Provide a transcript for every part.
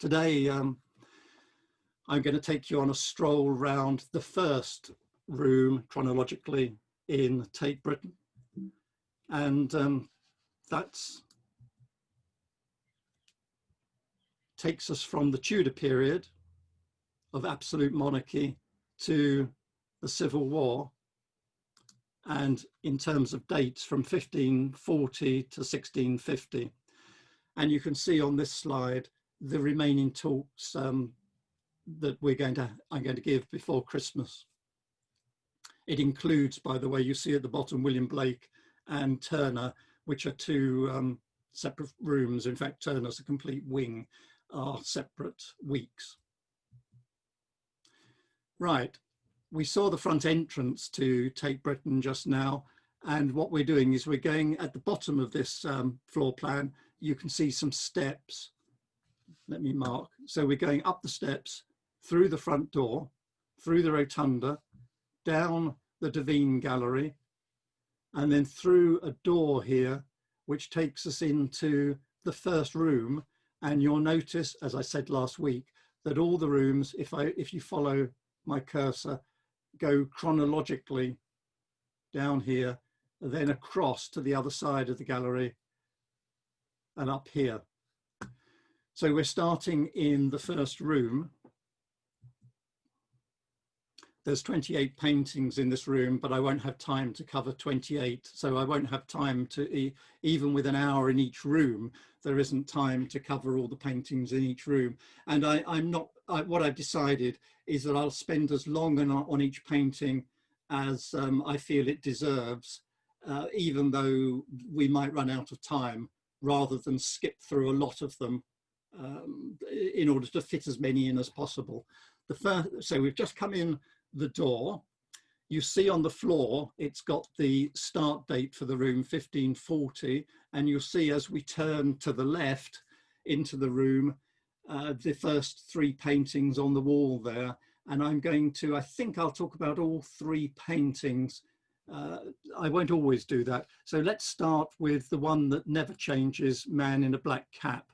Today, I'm going to take you on a stroll round the first room chronologically in Tate Britain. And that's takes us from the Tudor period of absolute monarchy to the Civil War. And in terms of dates, from 1540 to 1650. And you can see on this slide the remaining talks that I'm going to give before Christmas. It includes, by the way, you see at the bottom, William Blake and Turner, which are two separate rooms. In fact, Turner's a complete wing, are separate weeks. Right, we saw the front entrance to Tate Britain just now, and what we're doing is we're going at the bottom of this floor plan. You can see some steps. Let me mark. So we're going up the steps, through the front door, through the rotunda, down the Devine Gallery, and then through a door here, which takes us into the first room. And you'll notice, as I said last week, that all the rooms, if you follow my cursor, go chronologically down here, then across to the other side of the gallery and up here. So we're starting in the first room. There's 28 paintings in this room, but I won't have time to cover 28. So I won't have time to, even with an hour in each room, there isn't time to cover all the paintings in each room. And what I've decided is that I'll spend as long on each painting as I feel it deserves, even though we might run out of time, rather than skip through a lot of them in order to fit as many in as possible. So we've just come in the door. You see on the floor, it's got the start date for the room, 1540. And you'll see as we turn to the left into the room, the first three paintings on the wall there. And I think I'll talk about all three paintings. I won't always do that. So let's start with the one that never changes, Man in a Black Cap.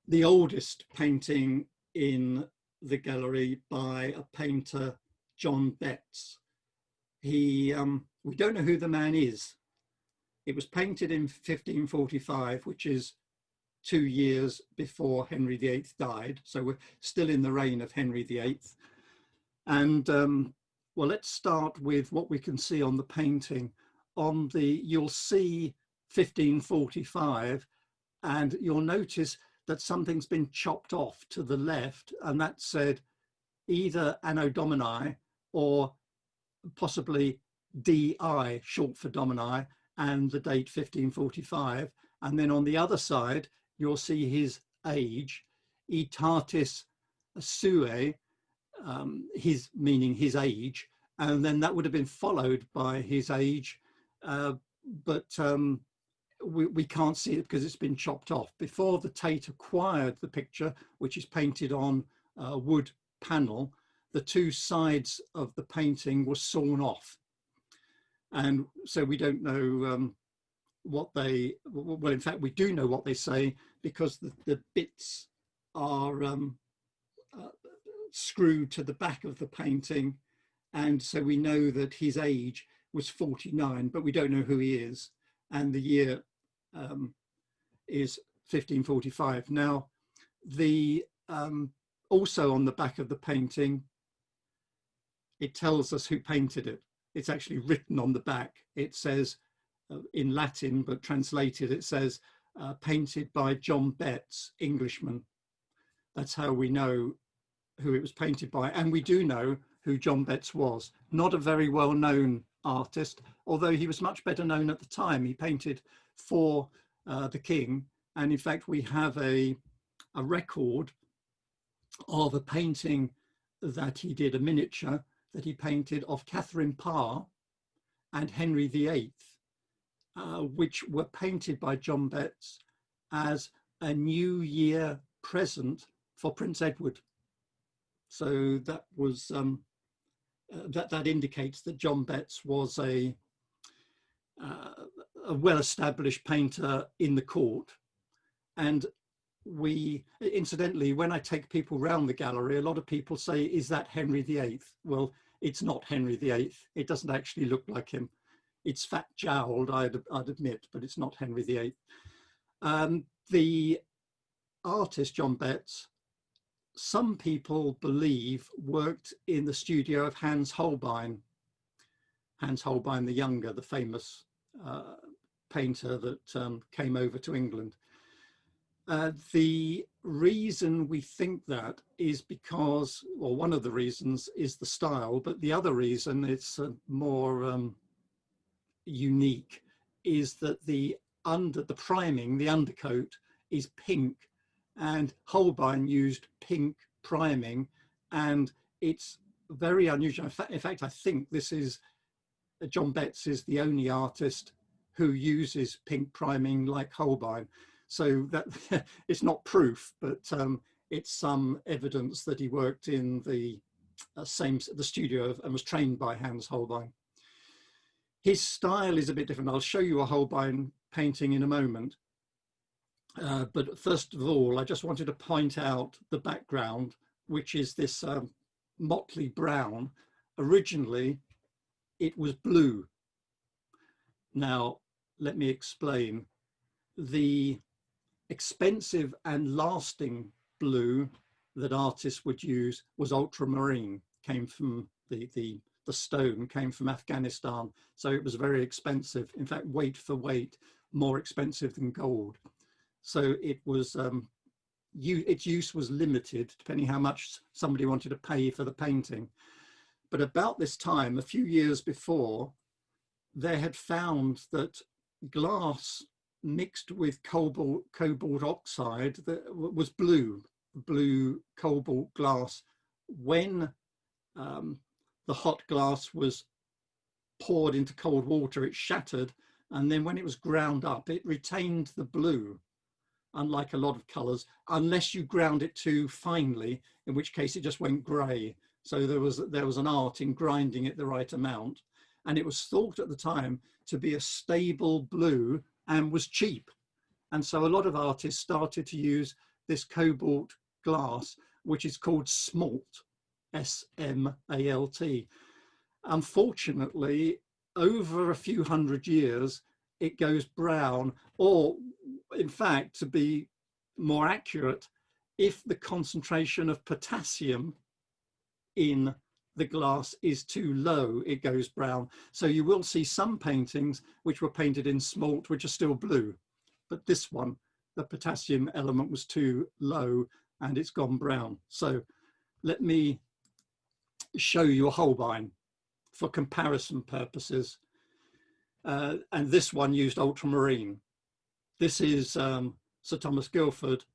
The oldest painting in the gallery by a painter, John Betts. We don't know who the man is. It was painted in 1545, which is 2 years before Henry VIII died. So we're still in the reign of Henry VIII. And well, let's start with what we can see on the painting. You'll see 1545, and you'll notice that something's been chopped off to the left, and that said either Anno Domini or possibly DI, short for Domini, and the date 1545. And then on the other side, you'll see his age, Aetatis Sue, meaning his age, and then that would have been followed by his age, but we can't see it because it's been chopped off. Before the Tate acquired the picture, which is painted on a wood panel, the two sides of the painting were sawn off. And so we don't know well, in fact, we do know what they say, because the bits are screwed to the back of the painting. And so we know that his age was 49, but we don't know who he is. And the year is 1545. Now, also on the back of the painting, it tells us who painted it. It's actually written on the back. It says in Latin, but translated, it says painted by John Betts, Englishman. That's how we know who it was painted by. And we do know who John Betts was. Not a very well-known artist, although he was much better known at the time. He painted for the king, and in fact we have a record of a painting that he did, a miniature that he painted of Catherine Parr and Henry VIII, which were painted by John Betts as a New Year present for Prince Edward. So that was that indicates that John Betts was a well-established painter in the court. And incidentally, when I take people round the gallery, a lot of people say, is that Henry VIII? Well, it's not Henry VIII. It doesn't actually look like him. It's fat jowled, I'd admit, but it's not Henry VIII. The artist, John Betts, some people believe worked in the studio of Hans Holbein. Hans Holbein the Younger, the famous painter that came over to England. The reason we think that is because, well, one of the reasons is the style, but the other reason it's more unique is that the priming, the undercoat, is pink, and Holbein used pink priming, and it's very unusual. In fact, I think this is John Betts is the only artist who uses pink priming like Holbein. So that it's not proof, but it's some evidence that he worked in the studio and was trained by Hans Holbein. His style is a bit different. I'll show you a Holbein painting in a moment. But first of all, I just wanted to point out the background, which is this motley brown. Originally, it was blue. Now, let me explain. The expensive and lasting blue that artists would use was ultramarine, came from the stone came from Afghanistan. So it was very expensive. In fact, weight for weight, more expensive than gold. So it was, its use was limited depending how much somebody wanted to pay for the painting. But about this time, a few years before, they had found that glass mixed with cobalt oxide that was blue cobalt glass. When the hot glass was poured into cold water, it shattered, and then when it was ground up, it retained the blue, unlike a lot of colors, unless you ground it too finely, in which case it just went gray. So there was an art in grinding it the right amount, and it was thought at the time to be a stable blue and was cheap. And so a lot of artists started to use this cobalt glass, which is called smalt, S-M-A-L-T. Unfortunately, over a few hundred years, it goes brown, or in fact, to be more accurate, if the concentration of potassium in the glass is too low, it goes brown. So you will see some paintings which were painted in smalt, which are still blue. But this one, the potassium element was too low and it's gone brown. So let me show you a Holbein for comparison purposes. And this one used ultramarine. This is Sir Thomas Guilford,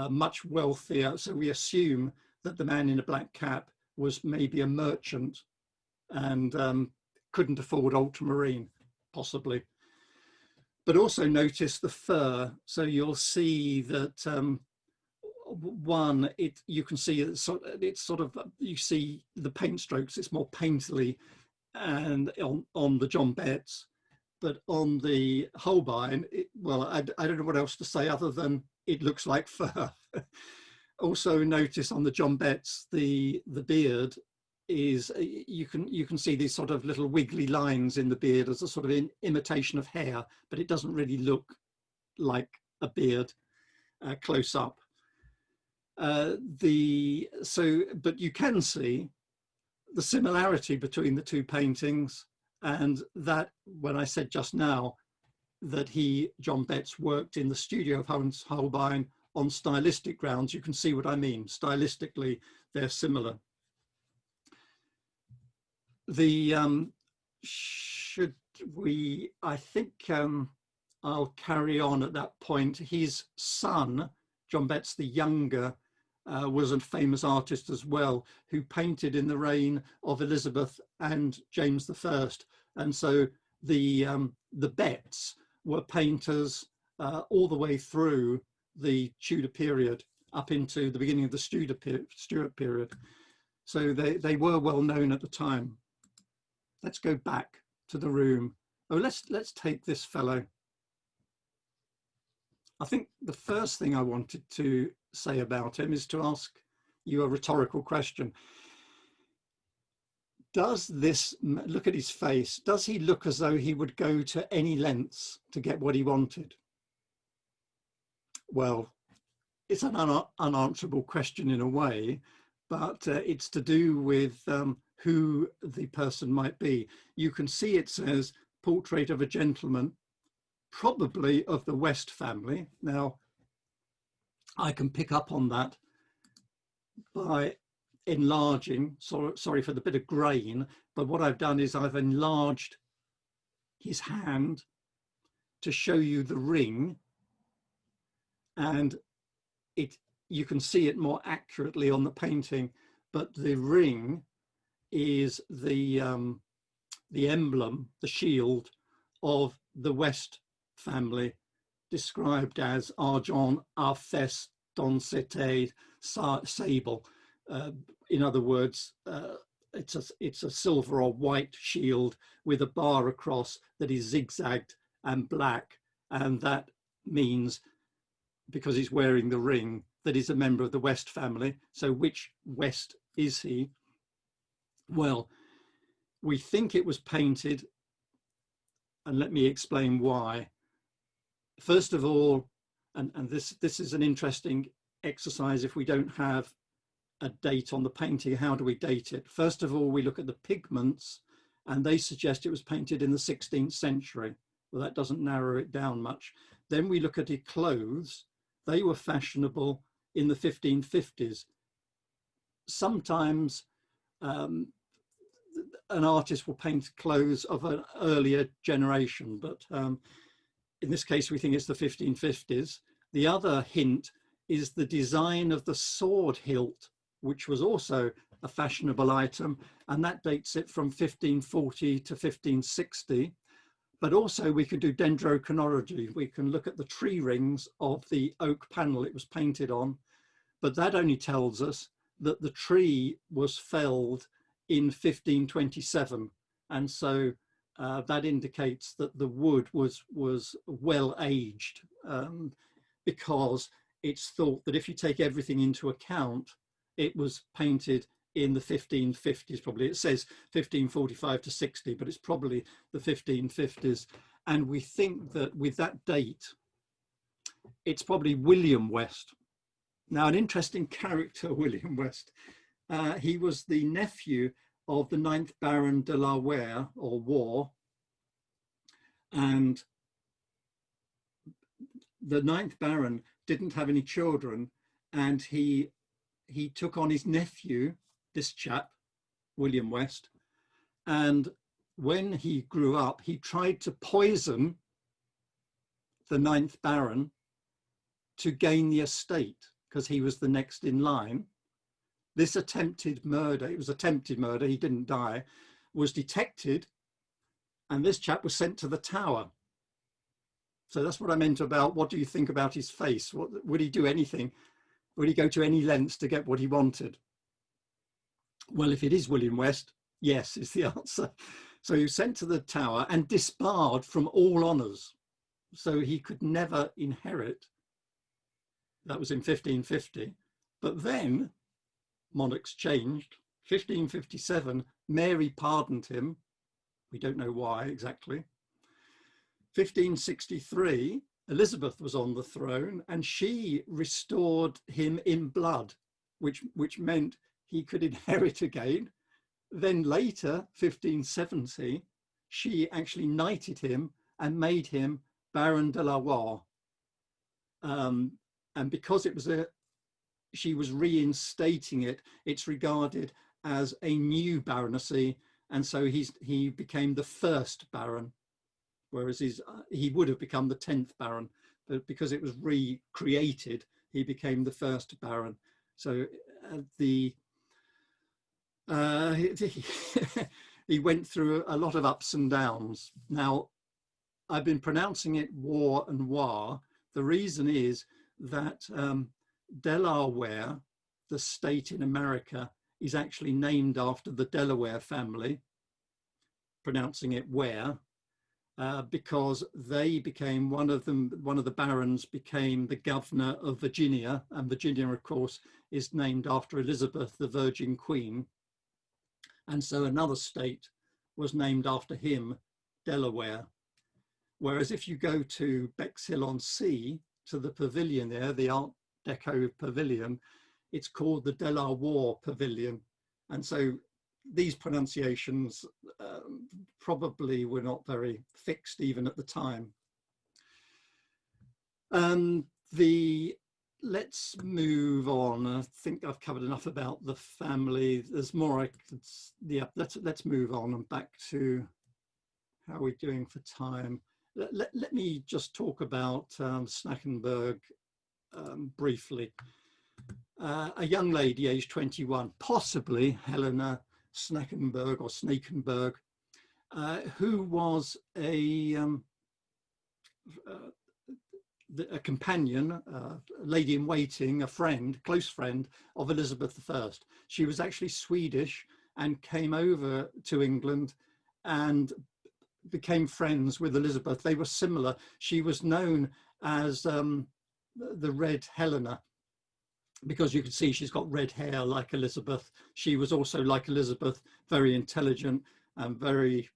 much wealthier. So we assume that the man in a black cap was maybe a merchant and couldn't afford ultramarine, possibly. But also notice the fur. So you'll see that you can see it's sort of, you see the paint strokes, it's more painterly, and on the John Betts, but on the Holbein, well, I don't know what else to say other than it looks like fur. Also notice on the John Betts, the beard is, you can see these sort of little wiggly lines in the beard as a sort of imitation of hair, but it doesn't really look like a beard close up. But you can see the similarity between the two paintings, and that when I said just now that John Betts worked in the studio of Hans Holbein on stylistic grounds, you can see what I mean. Stylistically, they're similar. I think I'll carry on at that point. His son, John Betts the Younger, was a famous artist as well, who painted in the reign of Elizabeth and James I. And so the Betts were painters all the way through the Tudor period up into the beginning of the Stuart period. So they were well known at the time. Let's go back to the room. Oh, let's take this fellow. I think the first thing I wanted to say about him is to ask you a rhetorical question. Does this, look at his face, does he look as though he would go to any lengths to get what he wanted? Well, it's an unanswerable question in a way, but it's to do with who the person might be. You can see it says portrait of a gentleman, probably of the West family. Now, I can pick up on that by enlarging, sorry for the bit of grain, but what I've done is I've enlarged his hand to show you the ring, and you can see it more accurately on the painting, but the ring is the emblem, the shield of the West family, described as argent, arthès, doncete, sable. In other words, it's a silver or white shield with a bar across that is zigzagged and black, and that means, because he's wearing the ring, that he's a member of the West family. So which West is he? Well, we think it was painted, and let me explain why. First of all, and this is an interesting exercise if we don't have a date on the painting, how do we date it? First of all, we look at the pigments, and they suggest it was painted in the 16th century. Well, that doesn't narrow it down much. Then we look at his clothes. They were fashionable in the 1550s. Sometimes an artist will paint clothes of an earlier generation, but in this case, we think it's the 1550s. The other hint is the design of the sword hilt, which was also a fashionable item, and that dates it from 1540 to 1560. But also we could do dendrochronology. We can look at the tree rings of the oak panel it was painted on, but that only tells us that the tree was felled in 1527. And so that indicates that the wood was well aged, because it's thought that if you take everything into account, it was painted in the 1550s, probably. It says 1545 to 60, but it's probably the 1550s. And we think that with that date, it's probably William West. Now, an interesting character, William West. He was the nephew of the 9th Baron de la Ware, or War. And the 9th Baron didn't have any children, and he took on his nephew, this chap, William West, and when he grew up, he tried to poison the 9th Baron to gain the estate, because he was the next in line. This attempted murder, it was attempted murder, he didn't die, was detected, and this chap was sent to the Tower. So that's what I meant about, what do you think about his face? Would he do anything? Would he go to any lengths to get what he wanted? Well, if it is William West, yes, is the answer. So he was sent to the Tower and disbarred from all honours. So he could never inherit. That was in 1550. But then monarchs changed. 1557, Mary pardoned him. We don't know why exactly. 1563, Elizabeth was on the throne, and she restored him in blood, which meant he could inherit again. Then later, 1570, she actually knighted him and made him Baron de la Ware. And because it was she was reinstating it, it's regarded as a new baronetcy, and so he became the 1st Baron, whereas he would have become the 10th Baron, but because it was recreated, he became the 1st Baron. So he went through a lot of ups and downs. Now, I've been pronouncing it War and War. The reason is that Delaware, the state in America, is actually named after the Delaware family, pronouncing it Ware. because they became one of the barons became the governor of Virginia, and Virginia, of course, is named after Elizabeth, the Virgin Queen. And so another state was named after him, Delaware. Whereas if you go to Bexhill-on-Sea, to the pavilion there, the Art Deco pavilion, it's called the Delaware Pavilion. And so these pronunciations probably were not very fixed even at the time. Let's move on. I think I've covered enough about the family. There's more. Yeah, let's move on and back to how we're doing for time. Let me just talk about Snackenberg briefly. A young lady, aged 21, possibly Helena Snackenberg or Snakenberg, who was a companion, a lady in waiting, a friend, close friend of Elizabeth I. She was actually Swedish and came over to England and became friends with Elizabeth. They were similar. She was known as the Red Helena, because you can see she's got red hair like Elizabeth. She was also, like Elizabeth, very intelligent and very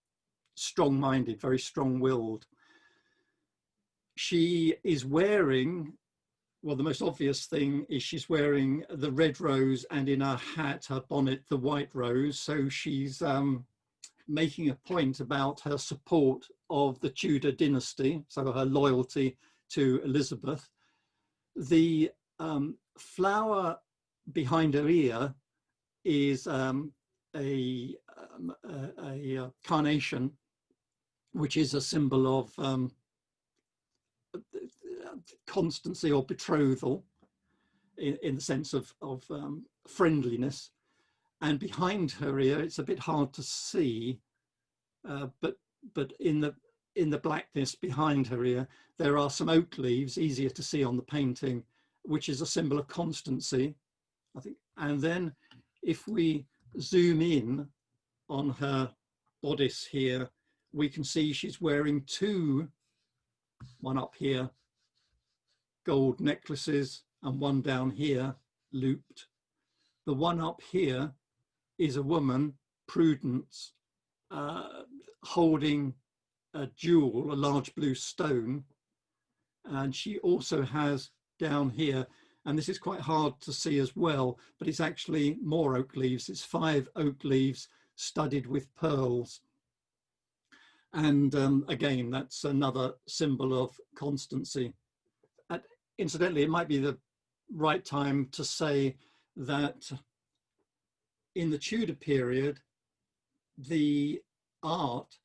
strong-minded, very strong-willed. She is wearing, well, the most obvious thing is she's wearing the red rose, and in her hat, her bonnet, the white rose. So she's making a point about her support of the Tudor dynasty, so her loyalty to Elizabeth. The flower behind her ear is a carnation, which is a symbol of constancy or betrothal in the sense of friendliness. And behind her ear, it's a bit hard to see, but in the blackness behind her ear, there are some oak leaves, easier to see on the painting, which is a symbol of constancy, I think. And then if we zoom in on her bodice here, we can see she's wearing two, one up here, gold necklaces, and one down here, looped. The one up here is a woman, Prudence, holding a jewel, a large blue stone. And she also has down here, and this is quite hard to see as well, but it's actually more oak leaves. It's 5 oak leaves studded with pearls. And again, that's another symbol of constancy. Incidentally, it might be the right time to say that in the Tudor period, the art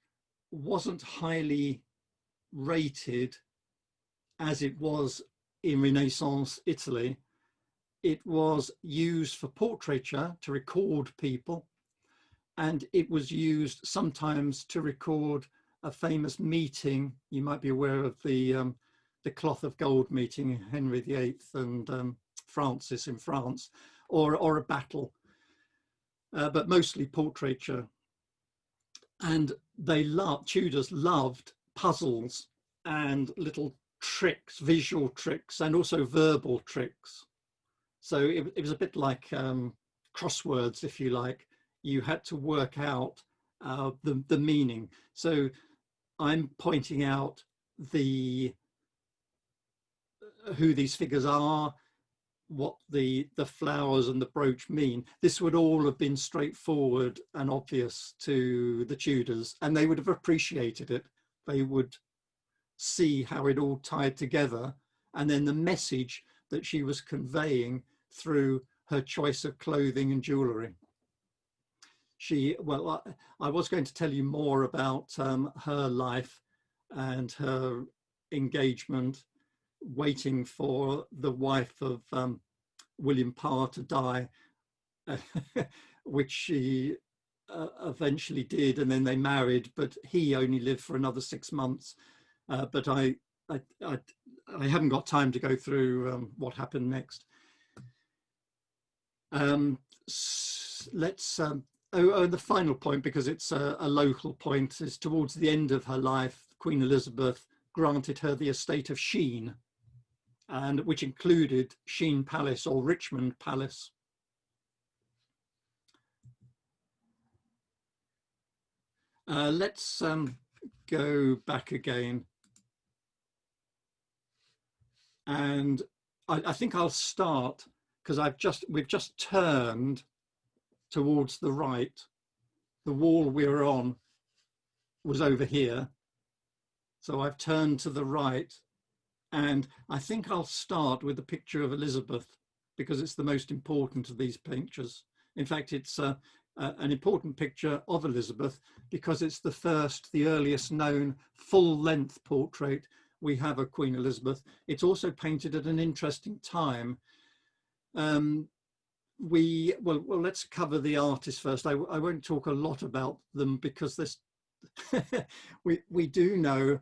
wasn't highly rated as it was in Renaissance Italy. It was used for portraiture, to record people, and it was used sometimes to record a famous meeting. You might be aware of the Cloth of Gold meeting, Henry VIII and Francis in France, or a battle, but mostly portraiture. And Tudors loved puzzles and little tricks, visual tricks, and also verbal tricks. So it was a bit like crosswords, if you like. You had to work out the meaning. So I'm pointing out who these figures are, what the flowers and the brooch mean. This would all have been straightforward and obvious to the Tudors, and they would have appreciated it. They would see how it all tied together, and then the message that she was conveying through her choice of clothing and jewellery. Well, I was going to tell you more about her life and her engagement, waiting for the wife of William Parr to die, which she eventually did, and then they married, but he only lived for another 6 months. But I haven't got time to go through what happened next. The final point, because it's a local point, is towards the end of her life, Queen Elizabeth granted her the estate of Sheen, and which included Sheen Palace or Richmond Palace. Let's go back again. And I think I'll start because we've just turned towards the right. The wall we were on was over here. So I've turned to the right, and I think I'll start with the picture of Elizabeth because it's the most important of these pictures. In fact, it's an important picture of Elizabeth because it's the earliest known full-length portrait we have of Queen Elizabeth. It's also painted at an interesting time. Well, let's cover the artists first. I won't talk a lot about them because this we do know,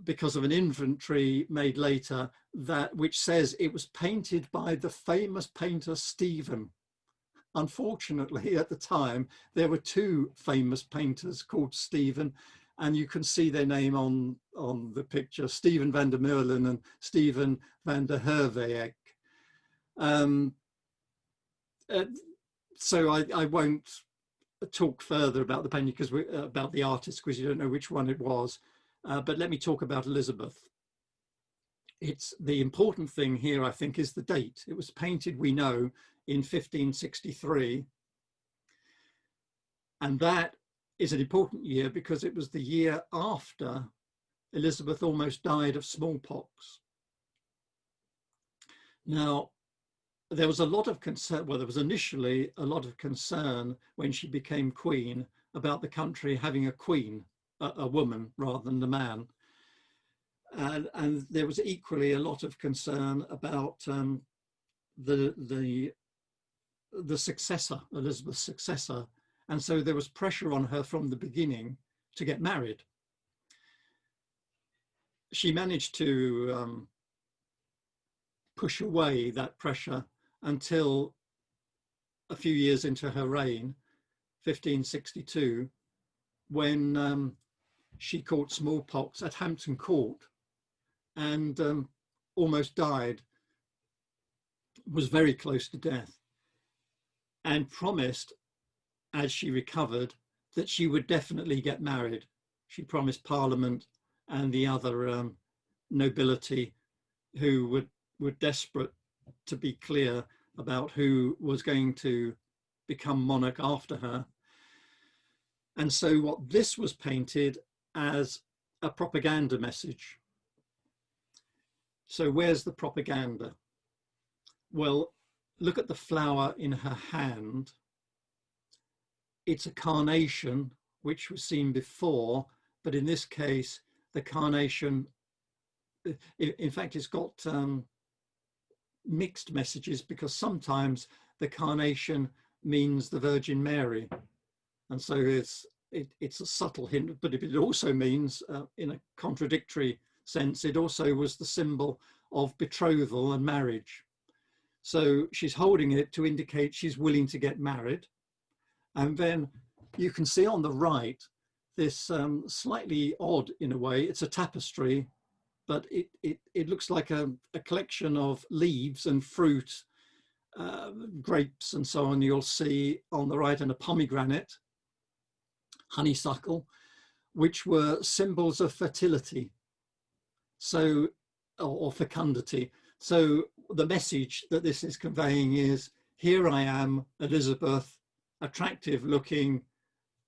because of an inventory made later, which says it was painted by the famous painter Stephen. Unfortunately, at the time, there were two famous painters called Stephen, and you can see their name on the picture, Stephen van der Meulen and Stephen van der Herweg. So I won't talk further about the painting about the artist because you don't know which one it was. But let me talk about Elizabeth. It's the important thing here, I think, is the date. It was painted, we know, in 1563. And that is an important year because it was the year after Elizabeth almost died of smallpox. Now, there was a lot of concern, well, there was initially a lot of concern when she became queen about the country having a queen, a woman rather than a man. And there was equally a lot of concern about the successor, Elizabeth's successor. And so there was pressure on her from the beginning to get married. She managed to push away that pressure until a few years into her reign, 1562, when she caught smallpox at Hampton Court and almost died, was very close to death, and promised, as she recovered, that she would definitely get married. She promised Parliament and the other nobility who were desperate to be clear about who was going to become monarch after her. And so what this was painted as a propaganda message. So where's the propaganda? Well, look at the flower in her hand. It's a carnation, which was seen before, but in this case, the carnation, in fact, it's got mixed messages because sometimes the carnation means the Virgin Mary. And so it's a subtle hint, but it also means, in a contradictory sense, it also was the symbol of betrothal and marriage. So she's holding it to indicate she's willing to get married. And then you can see on the right, this slightly odd in a way, it's a tapestry, but it looks like a collection of leaves and fruit, grapes and so on. You'll see on the right, and a pomegranate, honeysuckle, which were symbols of fertility, so, or fecundity. So the message that this is conveying is, here I am, Elizabeth, attractive looking,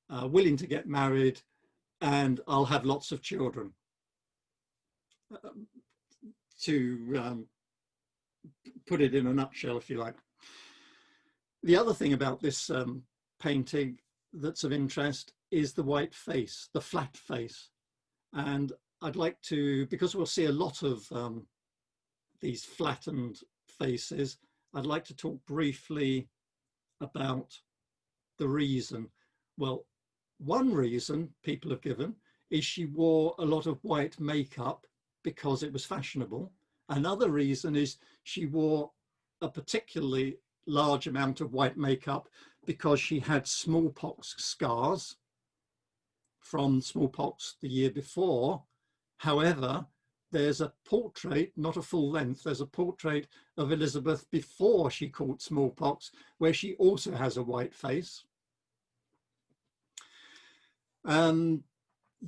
willing to get married, and I'll have lots of children. To put it in a nutshell, if you like. The other thing about this painting that's of interest is the white face, the flat face. And I'd like to, because we'll see a lot of these flattened faces, I'd like to talk briefly about the reason. Well, one reason people have given is she wore a lot of white makeup because it was fashionable. Another reason is she wore a particularly large amount of white makeup because she had smallpox scars from smallpox the year before, However, there's a portrait, not a full length, there's a portrait of Elizabeth before she caught smallpox, where she also has a white face.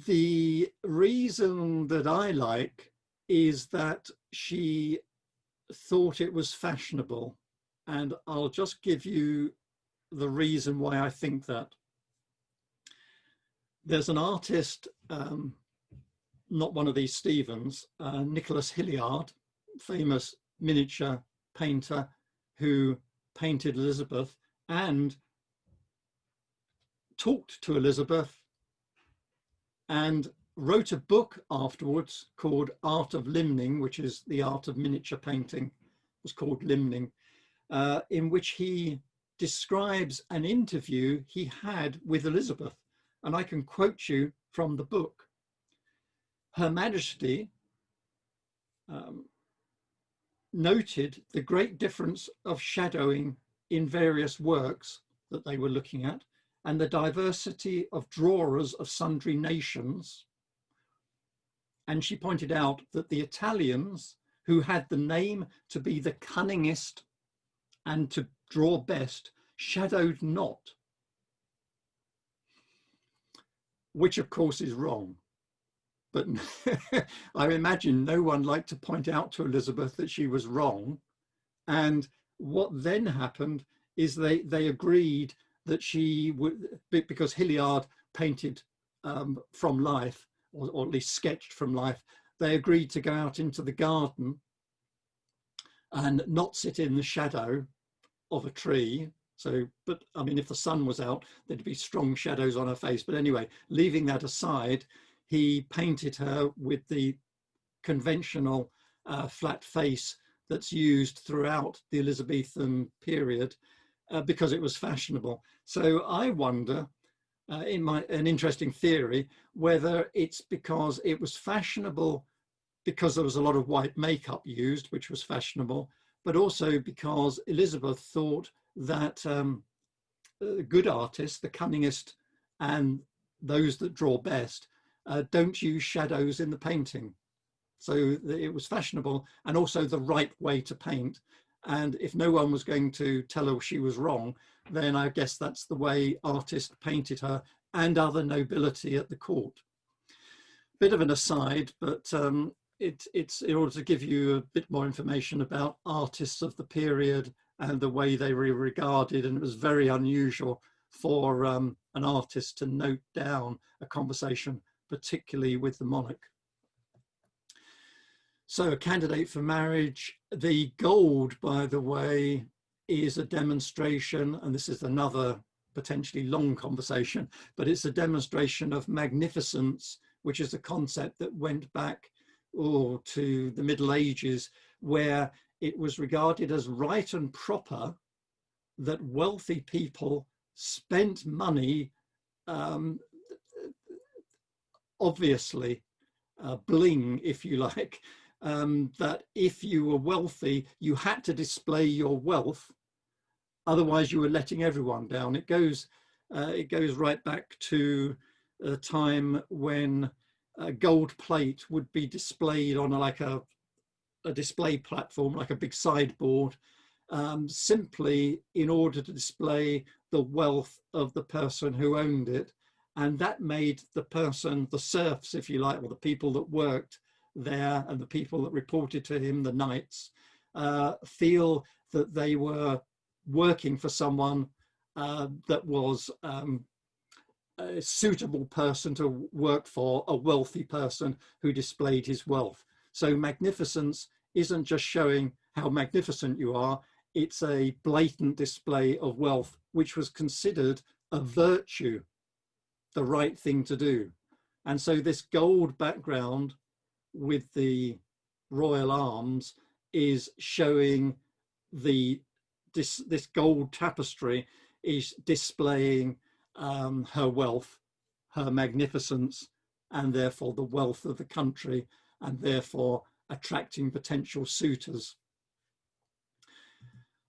The reason that I like is that she thought it was fashionable, and I'll just give you the reason why I think that. There's an artist, not one of these Stevens, Nicholas Hilliard, famous miniature painter who painted Elizabeth and talked to Elizabeth and wrote a book afterwards called Art of Limning, which is the art of miniature painting. It was called Limning, in which he describes an interview he had with Elizabeth. And I can quote you from the book. Her Majesty noted the great difference of shadowing in various works that they were looking at, and the diversity of drawers of sundry nations. And she pointed out that the Italians, who had the name to be the cunningest and to draw best, shadowed not, which of course is wrong. But I imagine no one liked to point out to Elizabeth that she was wrong. And what then happened is they agreed that she would, because Hilliard painted from life, or at least sketched from life, they agreed to go out into the garden and not sit in the shadow of a tree. So, but I mean, if the sun was out, there'd be strong shadows on her face. But anyway, leaving that aside, he painted her with the conventional flat face that's used throughout the Elizabethan period because it was fashionable. So I wonder, an interesting theory, whether it's because it was fashionable because there was a lot of white makeup used, which was fashionable, but also because Elizabeth thought that good artists, the cunningest and those that draw best, don't use shadows in the painting. So it was fashionable and also the right way to paint. And if no one was going to tell her she was wrong, then I guess that's the way artists painted her and other nobility at the court. Bit of an aside, but it's in order to give you a bit more information about artists of the period and the way they were regarded. And it was very unusual for an artist to note down a conversation, particularly with the monarch. So a candidate for marriage. The gold, by the way, is a demonstration, and this is another potentially long conversation, but it's a demonstration of magnificence, which is a concept that went back to the Middle Ages, where it was regarded as right and proper that wealthy people spent money, obviously bling, if you like, that if you were wealthy, you had to display your wealth, otherwise you were letting everyone down. It goes right back to a time when gold plate would be displayed on a display platform, like a big sideboard, simply in order to display the wealth of the person who owned it. And that made the person, the serfs, if you like, or the people that worked there and the people that reported to him, the knights, feel that they were working for someone that was a suitable person to work for, a wealthy person who displayed his wealth. So magnificence isn't just showing how magnificent you are, it's a blatant display of wealth, which was considered a virtue, the right thing to do. And so this gold background with the royal arms is showing this gold tapestry is displaying her wealth, her magnificence, and therefore the wealth of the country, and therefore attracting potential suitors.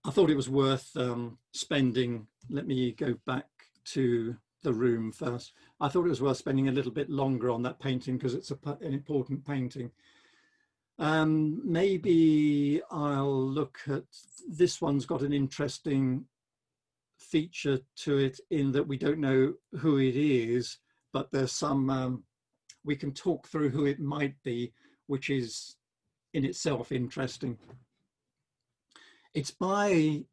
I thought it was worth spending, let me go back to the room first. I thought it was worth spending a little bit longer on that painting because it's an important painting. Maybe I'll look at this one's got an interesting feature to it in that we don't know who it is, but there's some, we can talk through who it might be, which is in itself interesting. It's by,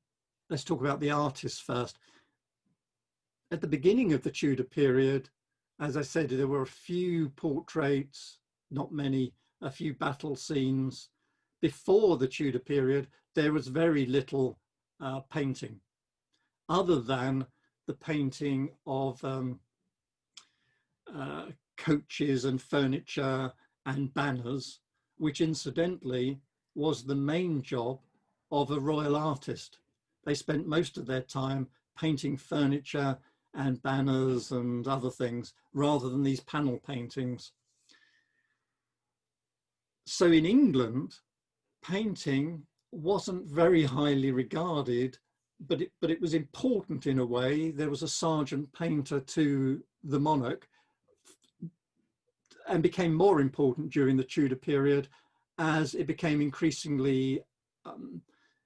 let's talk about the artist first. At the beginning of the Tudor period, as I said, there were a few portraits, not many, a few battle scenes. Before the Tudor period, there was very little painting, other than the painting of coaches and furniture and banners, which incidentally was the main job of a royal artist. They spent most of their time painting furniture and banners and other things rather than these panel paintings. So in England, painting wasn't very highly regarded, but it was important in a way. There was a sergeant painter to the monarch, and became more important during the Tudor period as it became increasingly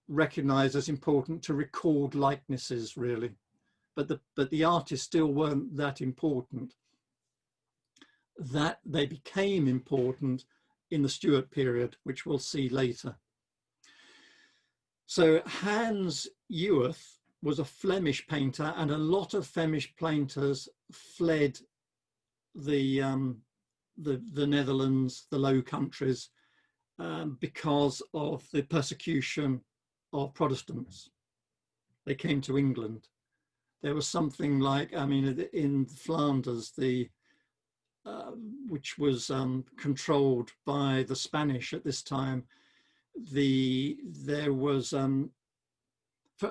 recognized as important to record likenesses, really. But the artists still weren't that important. That they became important in the Stuart period, which we'll see later. So Hans Ewert was a Flemish painter, and a lot of Flemish painters fled the Netherlands, the Low Countries, because of the persecution of Protestants. They came to England. There was something like, I mean, in Flanders, which was controlled by the Spanish at this time, there was,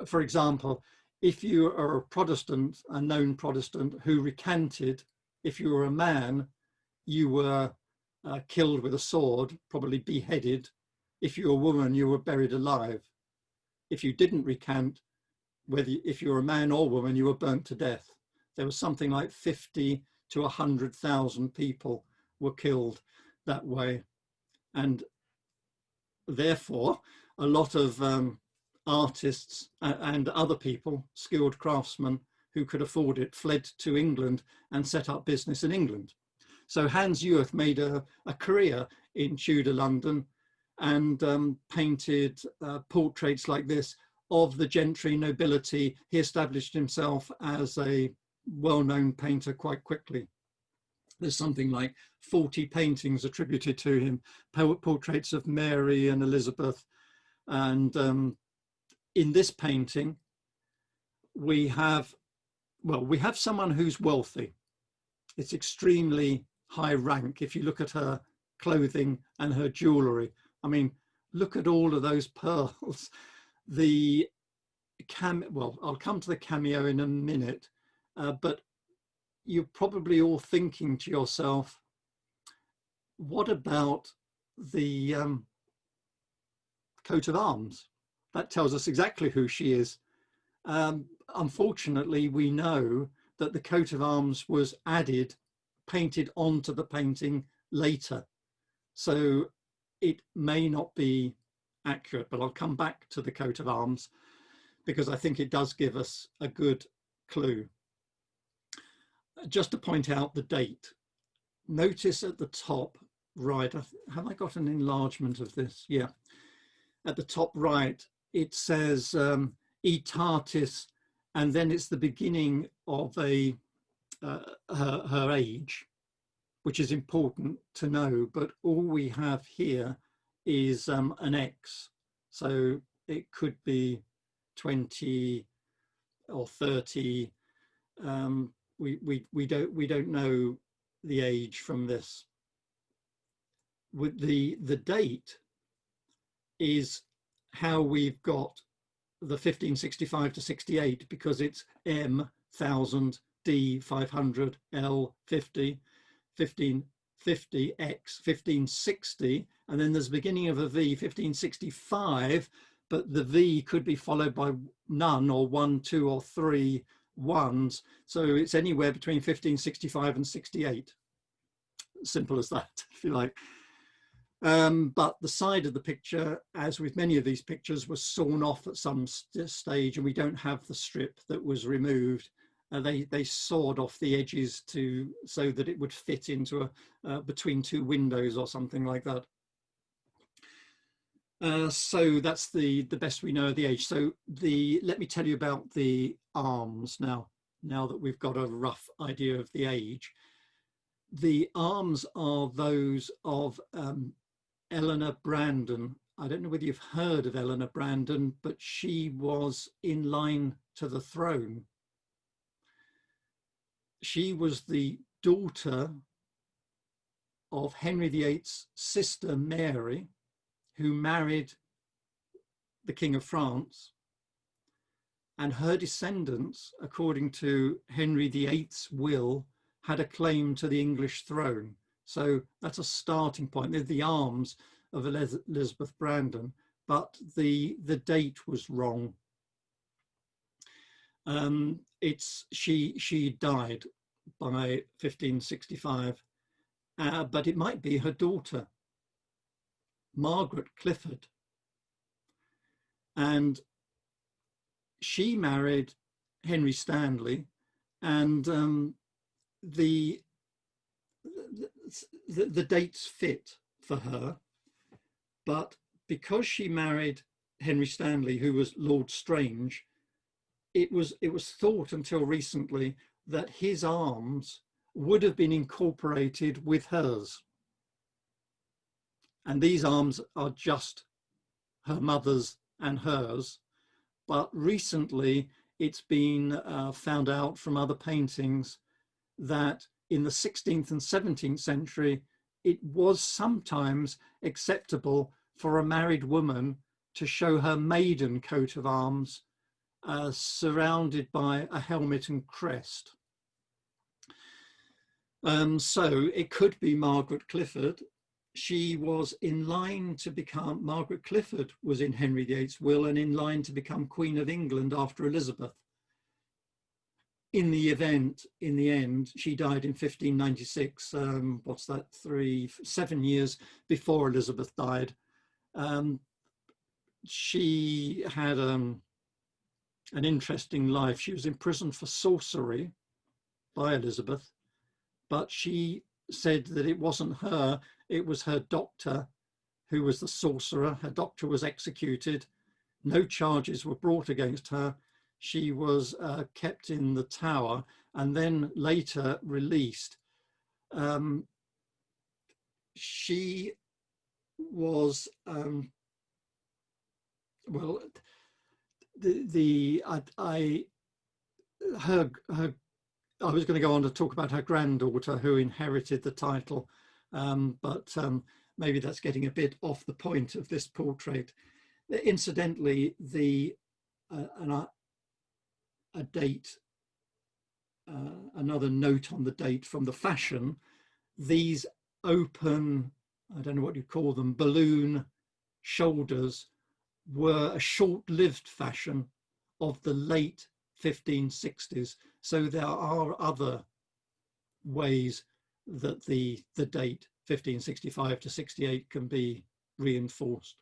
for example, if you are a Protestant, a known Protestant who recanted, if you were a man, you were killed with a sword, probably beheaded. If you were a woman, you were buried alive. If you didn't recant, if you were a man or woman, you were burnt to death. There was something like 50 to 100,000 people were killed that way. And therefore, a lot of artists and other people, skilled craftsmen who could afford it, fled to England and set up business in England. So Hans Ewert made a career in Tudor London and painted portraits like this of the gentry nobility. He established himself as a well-known painter quite quickly. There's something like 40 paintings attributed to him, portraits of Mary and Elizabeth. And in this painting, we have someone who's wealthy. It's extremely high rank. If you look at her clothing and her jewelry, I mean, look at all of those pearls. I'll come to the cameo in a minute, but you're probably all thinking to yourself, what about the coat of arms? That tells us exactly who she is. Unfortunately, we know that the coat of arms was painted onto the painting later. So it may not be accurate, but I'll come back to the coat of arms because I think it does give us a good clue. Just to point out the date, notice at the top right, have I got an enlargement of this? Yeah. At the top right, it says Etatis, and then it's the beginning of her age, which is important to know, but all we have here is an X. So it could be 20 or 30. We don't know the age from this. With the date is how we've got the 1565 to 68, because it's M 1000, D 500, L 50, 1550, X 1560, and then there's the beginning of a V 1565, but the V could be followed by none or 1, 2 or 3, ones. So it's anywhere between 1565 and 68. Simple as that, if you like. But the side of the picture, as with many of these pictures, was sawn off at some stage, and we don't have the strip that was removed. They sawed off the edges so that it would fit into between two windows or something like that. So that's the best we know of the age. So let me tell you about the arms now that we've got a rough idea of the age. The arms are those of Eleanor Brandon. I don't know whether you've heard of Eleanor Brandon, but she was in line to the throne. She was the daughter of Henry VIII's sister Mary, who married the King of France, and her descendants, according to Henry VIII's will, had a claim to the English throne. So that's a starting point. They're the arms of Elizabeth Brandon, but the date was wrong. She died by 1565, but it might be her daughter, Margaret Clifford, and she married Henry Stanley, and the dates fit for her, but because she married Henry Stanley, who was Lord Strange, it was thought until recently that his arms would have been incorporated with hers. And these arms are just her mother's and hers. But recently it's been found out from other paintings that in the 16th and 17th century, it was sometimes acceptable for a married woman to show her maiden coat of arms surrounded by a helmet and crest. So it could be Margaret Clifford. She was in line to become, Margaret Clifford was in Henry VIII's will and in line to become Queen of England after Elizabeth. In the end, she died in 1596. What's that, 7 years before Elizabeth died. She had an interesting life. She was imprisoned for sorcery by Elizabeth, but she said that it wasn't her, it was her doctor who was the sorcerer. Her doctor was executed. No charges were brought against her. She was kept in the tower and then later released. She was, well, I was going to go on to talk about her granddaughter who inherited the title, but maybe that's getting a bit off the point of this portrait. Incidentally, a date, another note on the date from the fashion, these open, I don't know what you call them, balloon shoulders were a short-lived fashion of the late 1560s. So there are other ways that the date 1565 to 68 can be reinforced.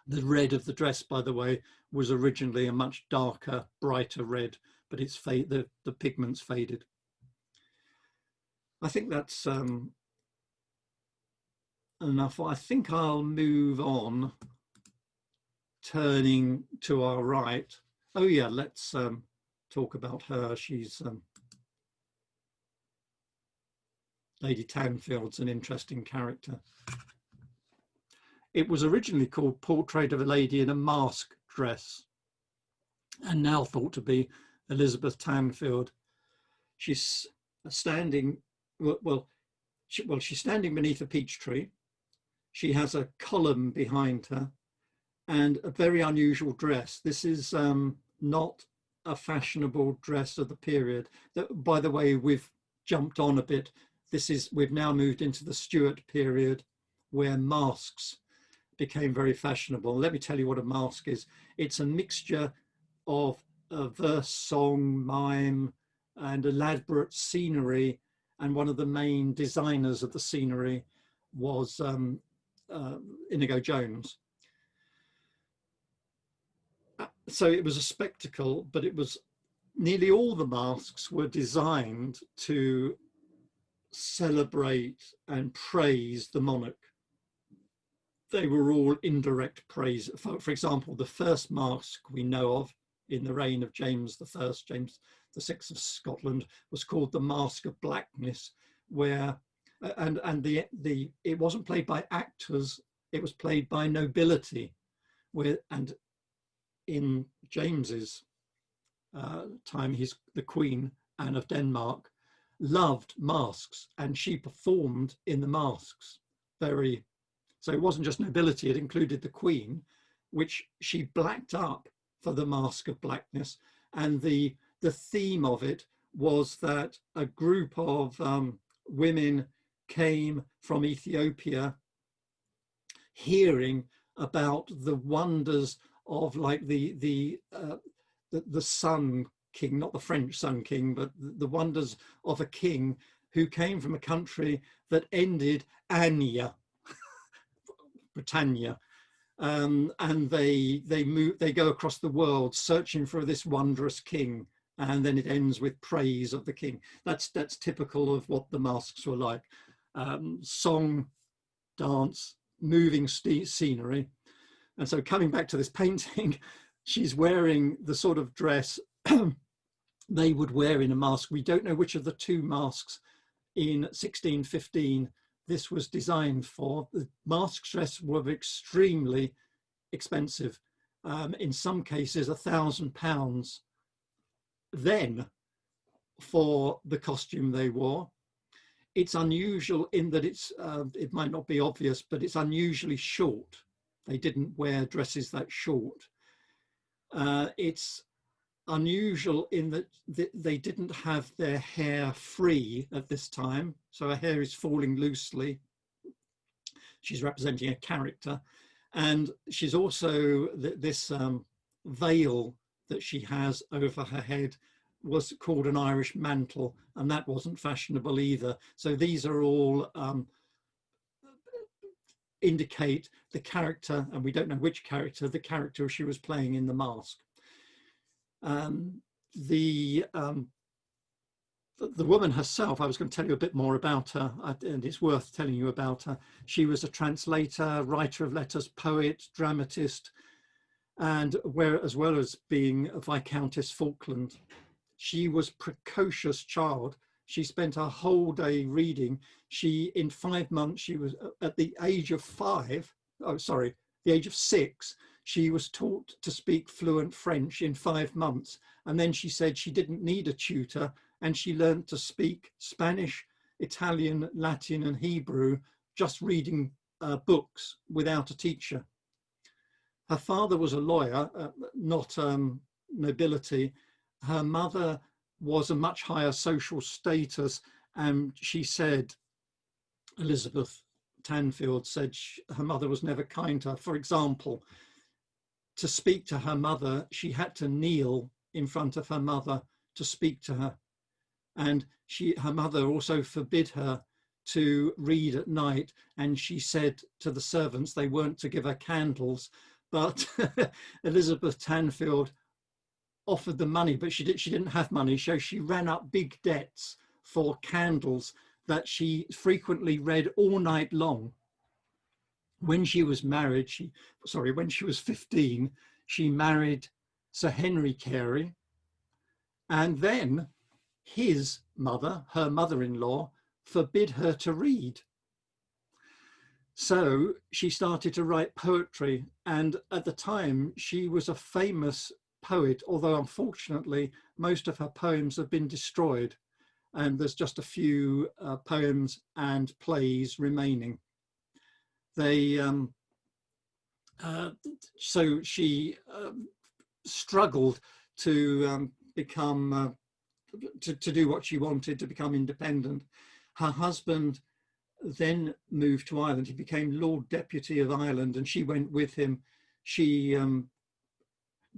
The red of the dress, by the way, was originally a much darker, brighter red, but it's the pigments faded. I think that's enough. I think I'll move on, turning to our right. Oh yeah, let's talk about her. She's Lady Tanfield's an interesting character. It was originally called Portrait of a Lady in a Mask Dress, and now thought to be Elizabeth Tanfield. She's standing, she's standing beneath a peach tree. She has a column behind her and a very unusual dress. This is not a fashionable dress of the period. By the way, we've jumped on a bit. We've now moved into the Stuart period where masks became very fashionable. Let me tell you what a mask is. It's a mixture of verse, song, mime, and elaborate scenery. And one of the main designers of the scenery was Inigo Jones. So it was a spectacle, but it was nearly all the masks were designed to celebrate and praise the monarch. They were all indirect praise. For example, the first mask we know of in the reign of James I, James VI of Scotland, was called the Mask of Blackness, where it wasn't played by actors, it was played by nobility. And in James's time, the Queen Anne of Denmark loved masks, and she performed in the masks. So it wasn't just nobility, it included the Queen, which she blacked up for the Mask of Blackness. And the theme of it was that a group of women came from Ethiopia hearing about the wonders of, like, the Sun King, not the French Sun King, but the wonders of a king who came from a country that ended Anya, Britannia, and they go across the world searching for this wondrous king, and then it ends with praise of the king. That's typical of what the masks were like: song, dance, moving scenery. And so, coming back to this painting, she's wearing the sort of dress they would wear in a mask. We don't know which of the two masks in 1615 this was designed for. The mask dress were extremely expensive, in some cases £1,000 then for the costume they wore. It's unusual in that it might not be obvious, but it's unusually short. They didn't wear dresses that short. It's unusual in that they didn't have their hair free at this time, so her hair is falling loosely. She's representing a character, and she's also this veil that she has over her head was called an Irish mantle, and that wasn't fashionable either. So these are all indicate the character, and we don't know which character, the character she was playing in the mask. The woman herself, I was going to tell you a bit more about her, and it's worth telling you about her. She was a translator, writer of letters, poet, dramatist, and as well as being a Viscountess Falkland. She was a precocious child. She spent her whole day reading. In 5 months, she was at the age of 6, she was taught to speak fluent French in 5 months. And then she said she didn't need a tutor, and she learned to speak Spanish, Italian, Latin, and Hebrew, just reading books without a teacher. Her father was a lawyer, not nobility. Her mother was a much higher social status, and she said, Elizabeth Tanfield said, her mother was never kind to her. For example, to speak to her mother, she had to kneel in front of her mother to speak to her. And her mother also forbid her to read at night. And she said to the servants, they weren't to give her candles, but Elizabeth Tanfield offered the money, but she didn't have money. So she ran up big debts for candles that she frequently read all night long. When she was married, when she was 15, she married Sir Henry Carey, and then his mother, her mother-in-law, forbid her to read. So she started to write poetry, and at the time she was a famous poet, although unfortunately most of her poems have been destroyed, and there's just a few poems and plays remaining. So she struggled to become, to do what she wanted, to become independent. Her husband then moved to Ireland. He became Lord Deputy of Ireland, and she went with him. She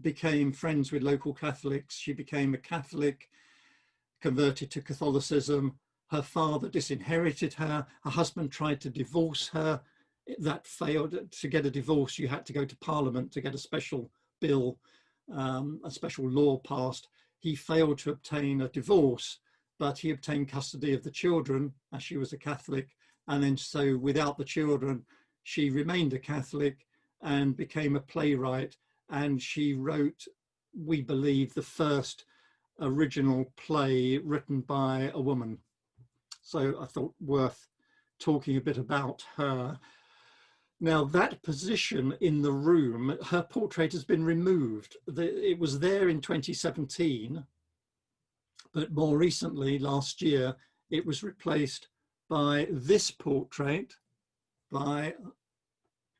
became friends with local Catholics. She became a Catholic, converted to Catholicism. Her father disinherited her. Her husband tried to divorce her. That failed. To get a divorce, you had to go to Parliament to get a special bill, a special law passed. He failed to obtain a divorce, but he obtained custody of the children as she was a Catholic. And then so without the children, she remained a Catholic and became a playwright. And she wrote, we believe, the first original play written by a woman. So I thought worth talking a bit about her. Now, that position in the room, her portrait has been removed. It was there in 2017, but more recently, last year, it was replaced by this portrait by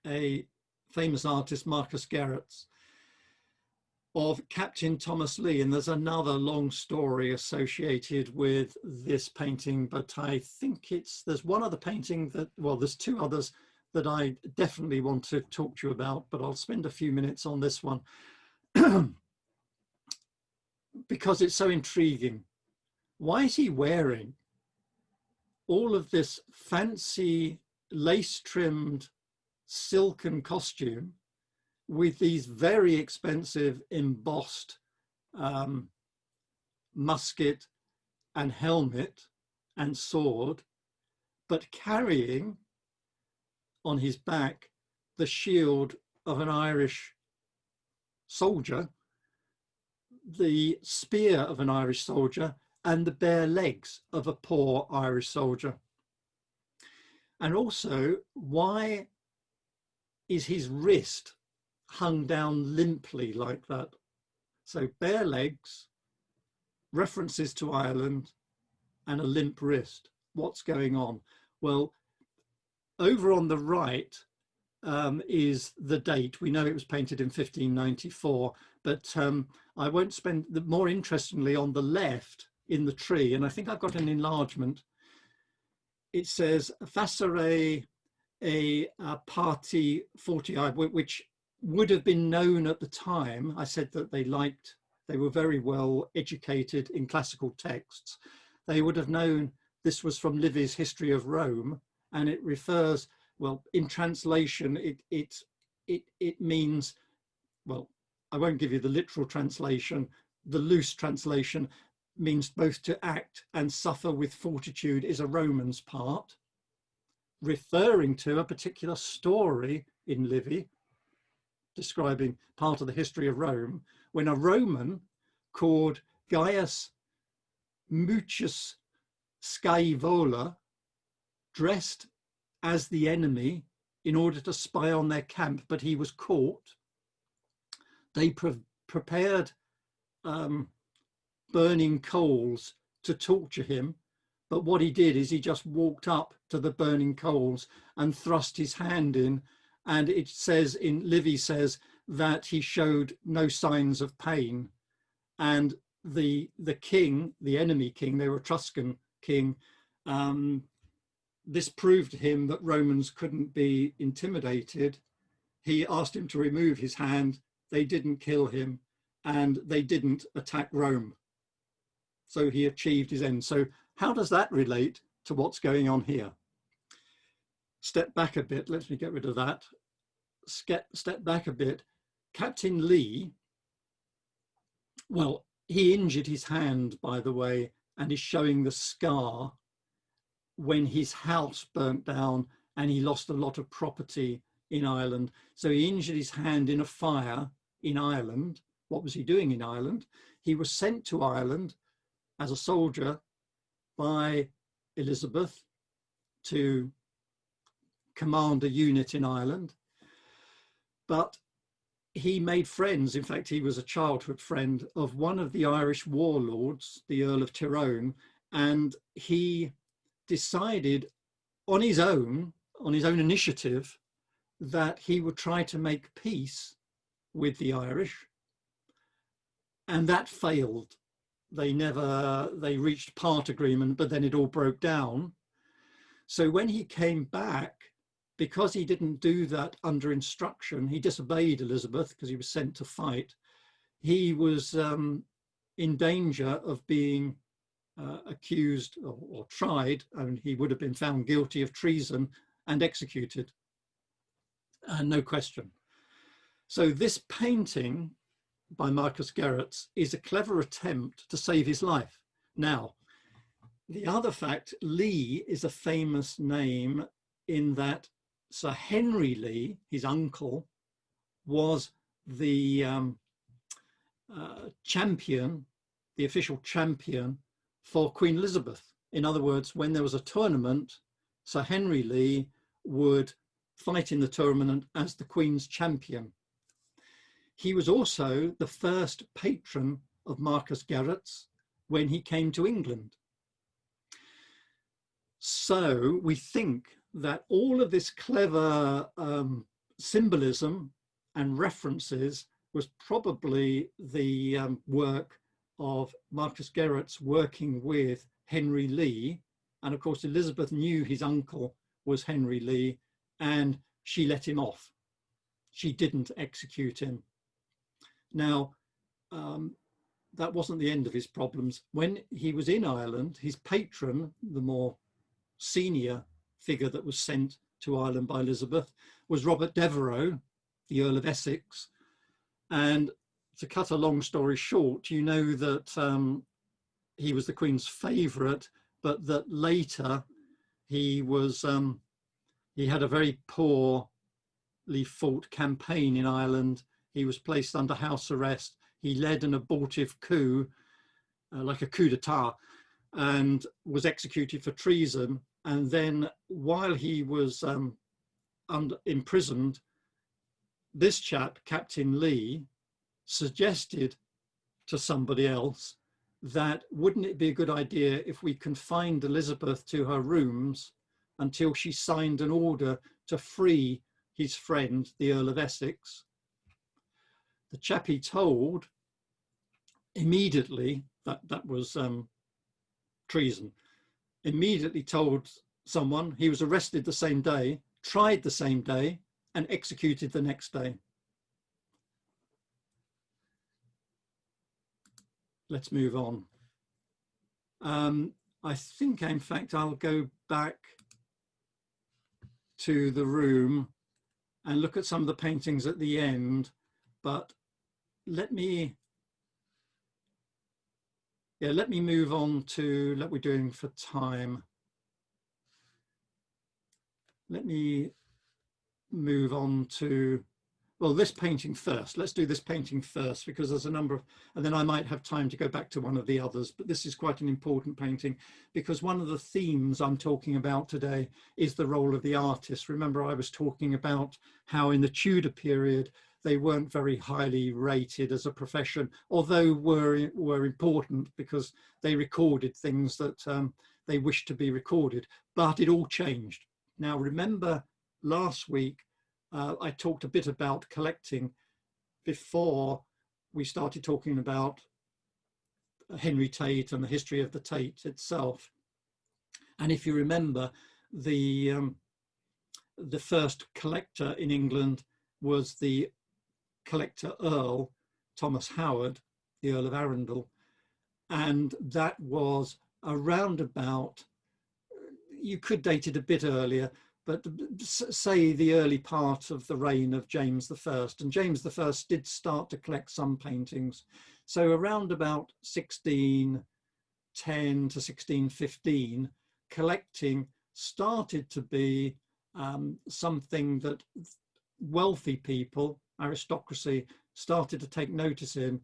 a famous artist, Marcus Garrett's, of Captain Thomas Lee. And there's another long story associated with this painting, but I think there's one other painting that, well, there's two others that I definitely want to talk to you about, but I'll spend a few minutes on this one because it's so intriguing. Why is he wearing all of this fancy lace-trimmed silken costume with these very expensive embossed musket and helmet and sword, but carrying on his back the shield of an Irish soldier, the spear of an Irish soldier, and the bare legs of a poor Irish soldier? And also, why is his wrist hung down limply like that? So bare legs, references to Ireland, and a limp wrist. What's going on? Well, over on the right is the date. We know it was painted in 1594, but I won't spend, more interestingly, on the left in the tree, and I think I've got an enlargement. It says Facere a Party 40, which would have been known at the time. I said that they were very well educated in classical texts. They would have known this was from Livy's History of Rome, and it refers, well, in translation, it means, well, I won't give you the literal translation. The loose translation means both to act and suffer with fortitude is a Roman's part, referring to a particular story in Livy, describing part of the history of Rome, when a Roman called Gaius Mucius Scaevola dressed as the enemy in order to spy on their camp, but he was caught. They prepared burning coals to torture him, but what he did is he just walked up to the burning coals and thrust his hand in, and it says, Livy says, that he showed no signs of pain. And the king, the enemy king, they were Etruscan king, this proved to him that Romans couldn't be intimidated. He asked him to remove his hand. They didn't kill him, and they didn't attack Rome. So he achieved his end. So how does that relate to what's going on here? Step back a bit. Let me get rid of that. Step back a bit. Captain Lee, well, he injured his hand, by the way, and is showing the scar when his house burnt down and he lost a lot of property in Ireland. So he injured his hand in a fire in Ireland. What was he doing in Ireland? He was sent to Ireland as a soldier by Elizabeth to command a unit in Ireland. But he made friends. In fact, he was a childhood friend of one of the Irish warlords, the Earl of Tyrone, and he decided on his own initiative, that he would try to make peace with the Irish, and that failed. They reached part agreement, but then it all broke down. So when he came back, because he didn't do that under instruction, he disobeyed Elizabeth because he was sent to fight. he was in danger of being accused or tried, and he would have been found guilty of treason and executed, no question. So this painting by Marcus Gerrits is a clever attempt to save his life. Now, the other fact, Lee is a famous name in that Sir Henry Lee, his uncle, was the champion, the official champion for Queen Elizabeth. In other words, when there was a tournament, Sir Henry Lee would fight in the tournament as the Queen's champion. He was also the first patron of Marcus Gerrits when he came to England. So we think that all of this clever symbolism and references was probably the work of Marcus Gerrits working with Henry Lee. And of course, Elizabeth knew his uncle was Henry Lee, and she let him off. She didn't execute him. Now, that wasn't the end of his problems. When he was in Ireland, his patron, the more senior figure that was sent to Ireland by Elizabeth, was Robert Devereux, the Earl of Essex. And to cut a long story short, you know that he was the Queen's favourite, but that later he was he had a very poorly fought campaign in Ireland. He was placed under house arrest. He led an abortive coup, like a coup d'etat, and was executed for treason. And then while he was imprisoned, this chap, Captain Lee, suggested to somebody else that wouldn't it be a good idea if we confined Elizabeth to her rooms until she signed an order to free his friend, the Earl of Essex. The chap he told immediately, that was treason, immediately told someone. He was arrested the same day, tried the same day, and executed the next day. Let's move on. I think, in fact, I'll go back to the room and look at some of the paintings at the end, but let me move on to what we're doing for time. Let me move on to, well, this painting first. Let's do this painting first, because there's a number of, and then I might have time to go back to one of the others, but this is quite an important painting because one of the themes I'm talking about today is the role of the artist. Remember, I was talking about how in the Tudor period, they weren't very highly rated as a profession, although were important because they recorded things that they wished to be recorded, but it all changed. Now, remember last week, I talked a bit about collecting before we started talking about Henry Tate and the history of the Tate itself. And if you remember, the first collector in England was the collector Earl Thomas Howard, the Earl of Arundel, and that was around about, you could date it a bit earlier, but say the early part of the reign of James I. And James I did start to collect some paintings. So around about 1610 to 1615, collecting started to be something that wealthy people, aristocracy, started to take notice in,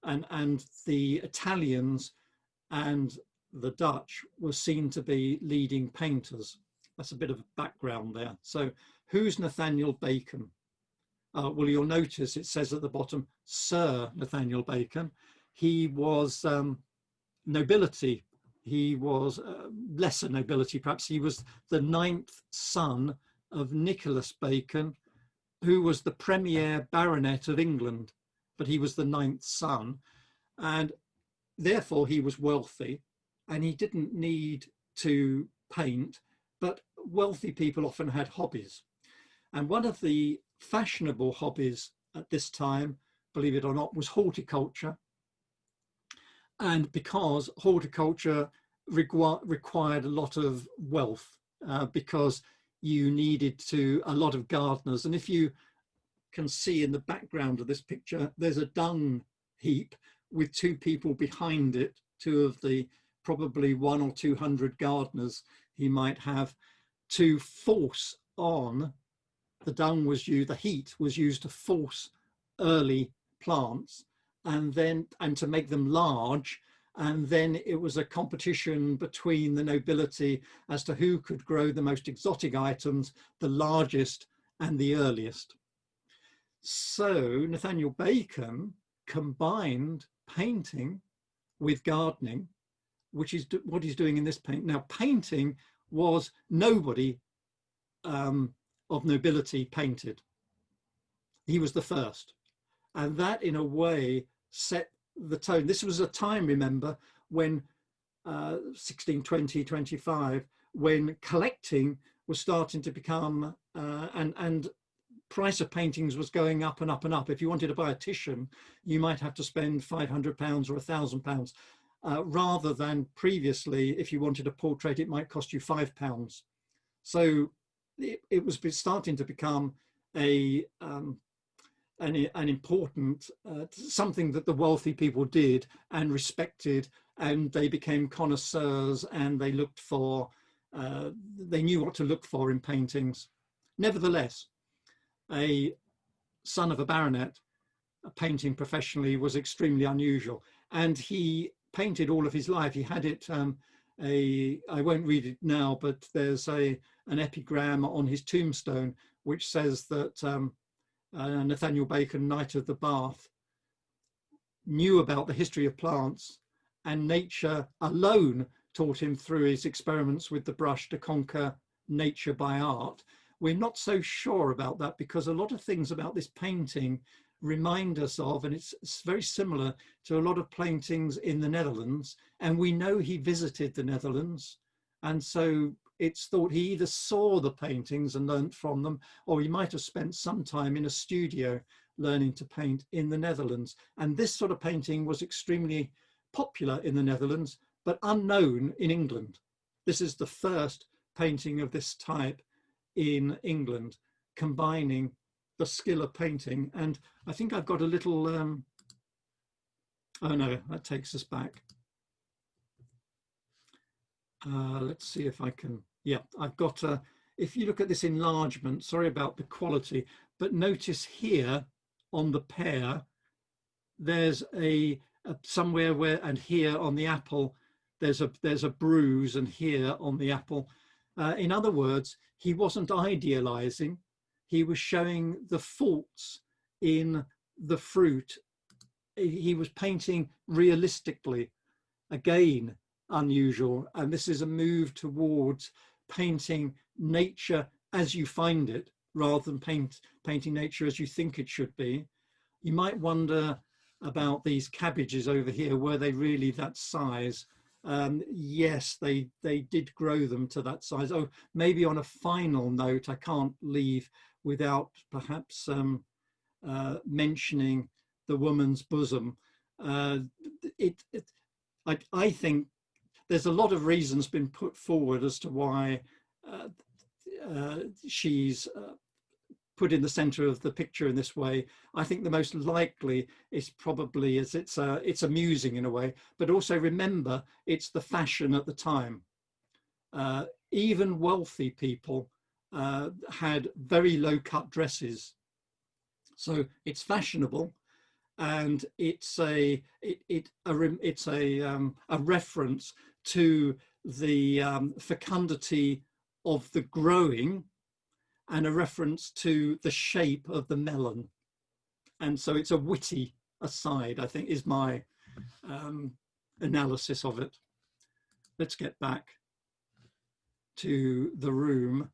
and the Italians and the Dutch were seen to be leading painters. That's a bit of background there. So who's Nathaniel Bacon? Well, you'll notice it says at the bottom, Sir Nathaniel Bacon. He was nobility. He was lesser nobility, perhaps. He was the 9th son of Nicholas Bacon, who was the premier baronet of England, but he was the 9th son. And therefore he was wealthy and he didn't need to paint, but wealthy people often had hobbies. And one of the fashionable hobbies at this time believe it or not, was horticulture. And because horticulture required a lot of wealth, because you needed a lot of gardeners. And if you can see in the background of this picture, there's a dung heap with two people behind it, two of the probably 100 or 200 gardeners he might have, to force on the dung was used, the heat was used to force early plants and to make them large. And then it was a competition between the nobility as to who could grow the most exotic items, the largest and the earliest. So Nathaniel Bacon combined painting with gardening, which is what he's doing in this painting. Now, painting was nobody of nobility painted. He was the first. And that, in a way, set the tone. This was a time, remember, when 1620, 25, when collecting was starting to become, and price of paintings was going up and up and up. If you wanted to buy a Titian, you might have to spend £500 or £1,000, rather than previously, if you wanted a portrait, it might cost you £5. So it was starting to become an important, something that the wealthy people did and respected, and they became connoisseurs, and they looked for, they knew what to look for in paintings. Nevertheless, a son of a baronet painting professionally was extremely unusual, and he painted all of his life. He had it, I won't read it now, but there's an epigram on his tombstone which says that Nathaniel Bacon, Knight of the Bath, knew about the history of plants, and nature alone taught him through his experiments with the brush to conquer nature by art. We're not so sure about that, because a lot of things about this painting remind us of, and it's very similar to a lot of paintings in the Netherlands, and we know he visited the Netherlands, and so it's thought he either saw the paintings and learnt from them, or he might have spent some time in a studio learning to paint in the Netherlands. And this sort of painting was extremely popular in the Netherlands, but unknown in England. This is the first painting of this type in England, combining the skill of painting. And I think I've got a little, oh no, that takes us back. Let's see if I can, yeah, I've got, if you look at this enlargement, sorry about the quality, but notice here on the pear, there's a somewhere where, and here on the apple, there's a bruise, and here on the apple. In other words, he wasn't idealizing, he was showing the faults in the fruit. He was painting realistically, again, unusual. And this is a move towards painting nature as you find it, rather than painting nature as you think it should be. You might wonder about these cabbages over here, were they really that size? Yes, they did grow them to that size. Oh, maybe on a final note, I can't leave without perhaps mentioning the woman's bosom. I think there's a lot of reasons been put forward as to why she's put in the center of the picture in this way. I think the most likely is probably as it's amusing in a way, but also remember, it's the fashion at the time. Even wealthy people had very low cut dresses. So it's fashionable, and it's a reference to the fecundity of the growing, and a reference to the shape of the melon. And so it's a witty aside, I think, is my analysis of it. Let's get back to the room.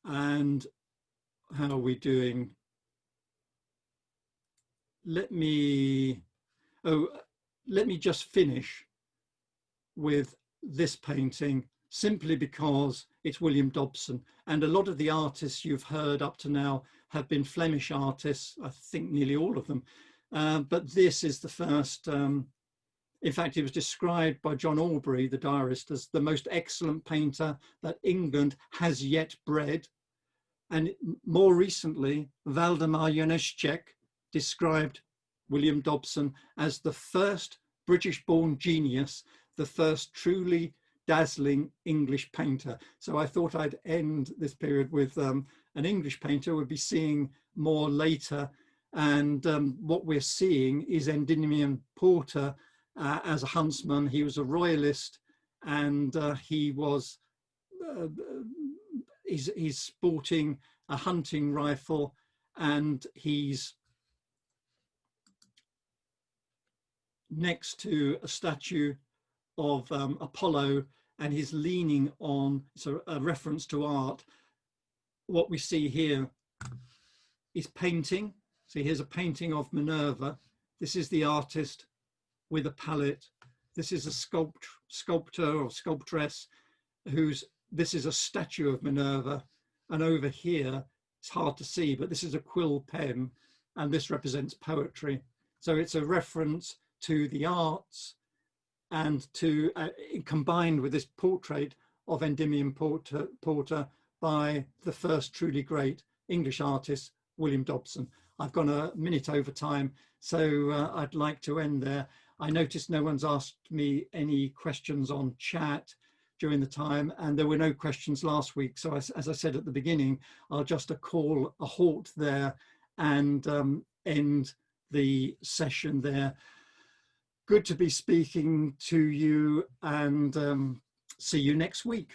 And how are we doing? Let me just finish with this painting, simply because it's William Dobson. And a lot of the artists you've heard up to now have been Flemish artists, I think nearly all of them. but this is the first. In fact, it was described by John Aubrey, the diarist, as the most excellent painter that England has yet bred. And more recently, Waldemar Janáček described William Dobson as the first British-born genius, the first truly dazzling English painter. So I thought I'd end this period with an English painter. We'll be seeing more later. And what we're seeing is Endymion Porter as a huntsman. He was a royalist, and he's sporting a hunting rifle, and he's next to a statue of Apollo, and he's leaning on, so a reference to art. What we see here is painting. So here's a painting of Minerva. This is the artist with a palette. This is a sculptor or sculptress this is a statue of Minerva. And over here, it's hard to see, but this is a quill pen, and this represents poetry. So it's a reference to the arts, and to combined with this portrait of Endymion Porter by the first truly great English artist, William Dobson. I've gone a minute over time, so I'd like to end there. I noticed no one's asked me any questions on chat during the time, and there were no questions last week. So as I said at the beginning, I'll just call a halt there and end the session there. Good to be speaking to you, and see you next week.